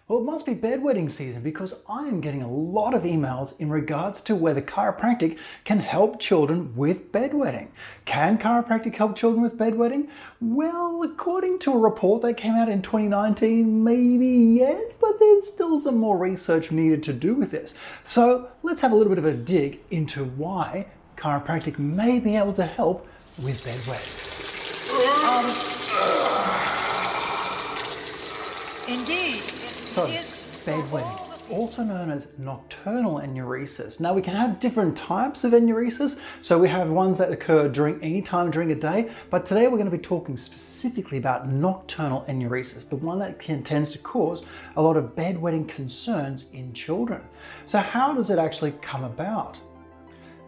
Well, it must be bedwetting season because I am getting a lot of emails in regards to whether chiropractic can help children with bedwetting. Can chiropractic help children with bedwetting? Well, according to a report that came out in 2019, maybe yes, but there's still some more research needed to do with this. So let's have a little bit of a dig into why chiropractic may be able to help with bedwetting. Indeed. So, bedwetting, also known as nocturnal enuresis. Now we can have different types of enuresis. So we have ones that occur during any time during a day, but today we're going to be talking specifically about nocturnal enuresis, the one that tends to cause a lot of bedwetting concerns in children. So how does it actually come about?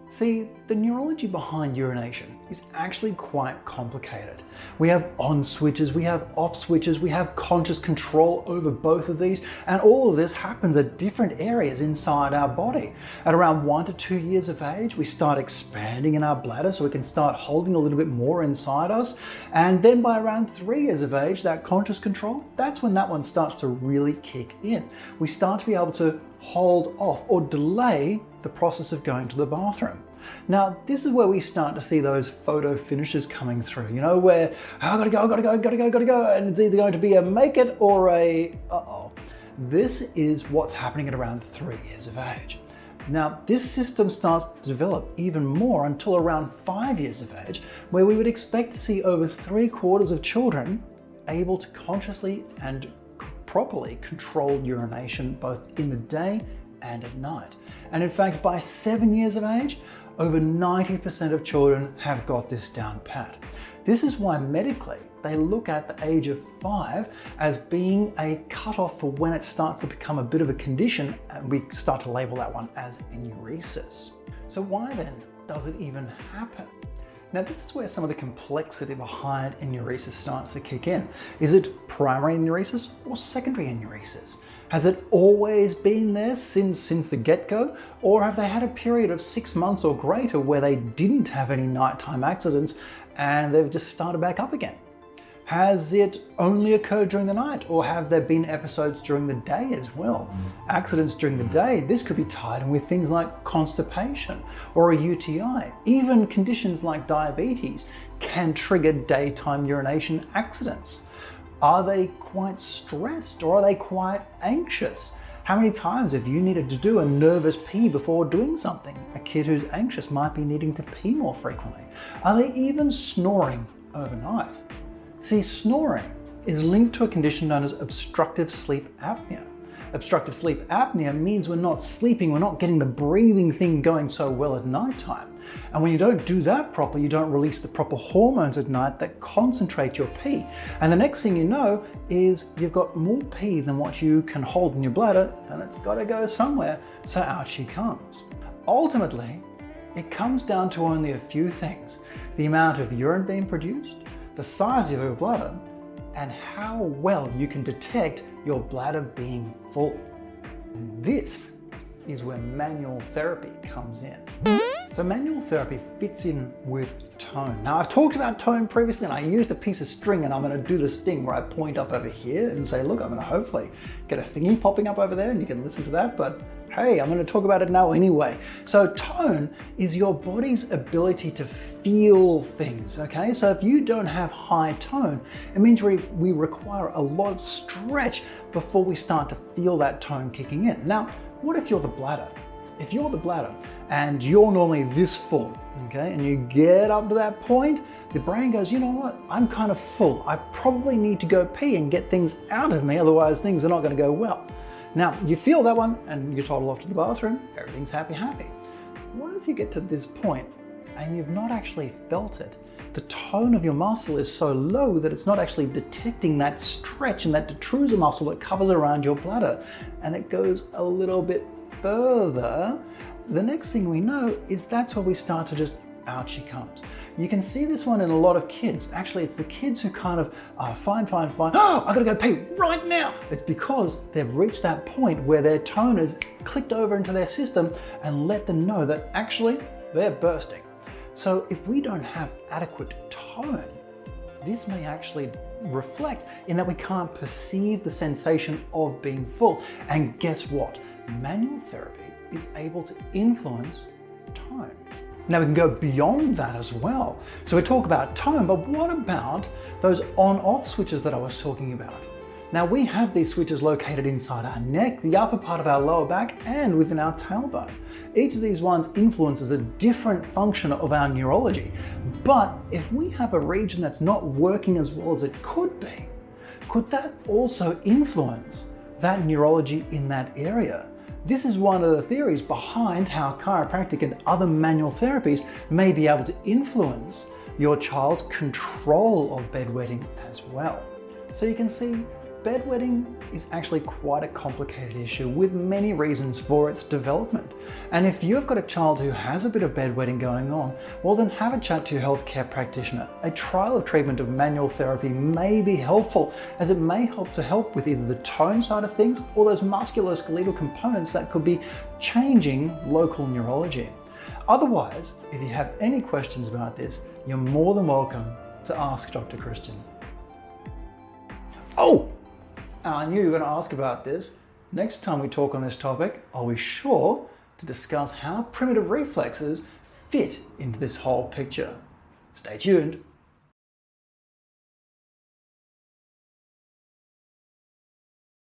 See, the neurology behind urination is actually quite complicated. We have on switches, we have off switches, we have conscious control over both of these, and all of this happens at different areas inside our body. At around 1 to 2 years of age, we start expanding in our bladder so we can start holding a little bit more inside us. And then by around 3 years of age, that conscious control, that's when that one starts to really kick in. We start to be able to hold off or delay the process of going to the bathroom. Now, this is where we start to see those photo finishes coming through, you know, where I gotta go, and it's either going to be a make it or a uh-oh. This is what's happening at around 3 years of age. Now, this system starts to develop even more until around 5 years of age, where we would expect to see over 3/4 of children able to consciously and properly control urination both in the day and at night. And in fact, by 7 years of age, over 90% of children have got this down pat. This is why medically they look at the age of 5 as being a cutoff for when it starts to become a bit of a condition, and we start to label that one as enuresis. So why then does it even happen? Now, this is where some of the complexity behind enuresis starts to kick in. Is it primary enuresis or secondary enuresis? Has it always been there since the get-go? Or have they had a period of 6 months or greater where they didn't have any nighttime accidents and they've just started back up again? Has it only occurred during the night, or have there been episodes during the day as well? Accidents during the day, this could be tied in with things like constipation or a UTI. Even conditions like diabetes can trigger daytime urination accidents. Are they quite stressed, or are they quite anxious? How many times have you needed to do a nervous pee before doing something? A kid who's anxious might be needing to pee more frequently. Are they even snoring overnight? See, snoring is linked to a condition known as obstructive sleep apnea. Obstructive sleep apnea means we're not sleeping, we're not getting the breathing thing going so well at nighttime. And when you don't do that properly, you don't release the proper hormones at night that concentrate your pee. And the next thing you know is you've got more pee than what you can hold in your bladder, and it's got to go somewhere, so out she comes. Ultimately, it comes down to only a few things: the amount of urine being produced, the size of your bladder, and how well you can detect your bladder being full. And this is where manual therapy comes in. So manual therapy fits in with tone. Now, I've talked about tone previously, and I used a piece of string, and I'm going to do this thing where I point up over here and say, look, I'm going to hopefully get a thingy popping up over there and you can listen to that, but hey, I'm going to talk about it now anyway. So tone is your body's ability to feel things, okay? So if you don't have high tone, it means we require a lot of stretch before we start to feel that tone kicking in. Now, what if you're the bladder? If you're the bladder and you're normally this full, okay, and you get up to that point, the brain goes, you know what, I'm kind of full. I probably need to go pee and get things out of me, otherwise things are not going to go well. Now, you feel that one and you're toddled off to the bathroom, everything's happy. What if you get to this point and you've not actually felt it? The tone of your muscle is so low that it's not actually detecting that stretch and that detrusor muscle that covers around your bladder, and it goes a little bit further. The next thing we know is that's where we start to just, out she comes. You can see this one in a lot of kids. Actually, it's the kids who kind of are fine. Oh, I gotta go pee right now. It's because they've reached that point where their tone has clicked over into their system and let them know that actually they're bursting. So if we don't have adequate tone, This may actually reflect in that we can't perceive the sensation of being full. And guess what? Manual therapy is able to influence tone. Now we can go beyond that as well. So we talk about tone, but what about those on-off switches that I was talking about? Now we have these switches located inside our neck, the upper part of our lower back, and within our tailbone. Each of these ones influences a different function of our neurology. But if we have a region that's not working as well as it could be, could that also influence that neurology in that area? This is one of the theories behind how chiropractic and other manual therapies may be able to influence your child's control of bedwetting as well. So you can see bedwetting is actually quite a complicated issue with many reasons for its development. And if you've got a child who has a bit of bedwetting going on, well then have a chat to your healthcare practitioner. A trial of treatment of manual therapy may be helpful, as it may help with either the tone side of things or those musculoskeletal components that could be changing local neurology. Otherwise, if you have any questions about this, you're more than welcome to ask Dr. Christian. Oh! I knew you were going to ask about this. Next time we talk on this topic, I'll be sure to discuss how primitive reflexes fit into this whole picture. Stay tuned.